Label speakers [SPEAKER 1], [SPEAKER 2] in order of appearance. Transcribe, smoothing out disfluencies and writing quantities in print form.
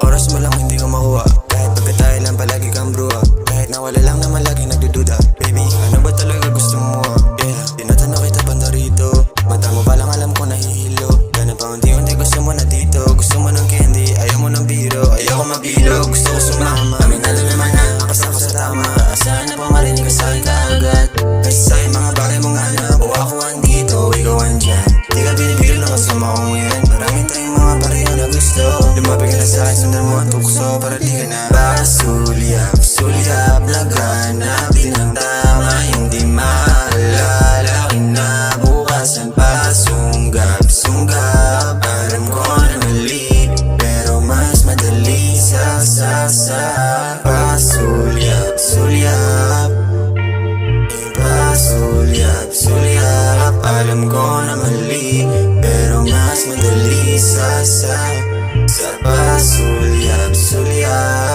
[SPEAKER 1] Oras mo lang hindi ko makuha, kahit pagkatay lang palagi kang bruha. Kahit nawala lang naman lagi nagdududa. Baby, ano ba talaga gusto mo? Yeah, tinatanong kita banda rito. Mata mo palang alam ko nahihilo. Ganun pa unti-unti gusto mo na dito. Gusto mo ng candy, ayaw mo ng biro. Ayaw ko mabilo, gusto ko sumama. Aminado naman na nakasama ko sa tama. Asahan na po marinig ka sa'kin kaagad. Kasi sa'kin mga bagay mong hanap. O ako andito, ikaw andyan. Di ka binibigil na kasama ko ngayon. Marami tayong mga pareho na gusto. Lumapit ka na sa'kin, sundan mo ang tukso. Para di ka na pasulyap, sulyap, laganap. Di ng tama, hindi maalala. Kinabukasan pa, sunggab, sunggab. Alam ko na mali, pero mas madali sa pasulyap, sulyap. Pasulyap, sulyap. Alam ko na mali, pero mas madali sa pasulyap, sulyap.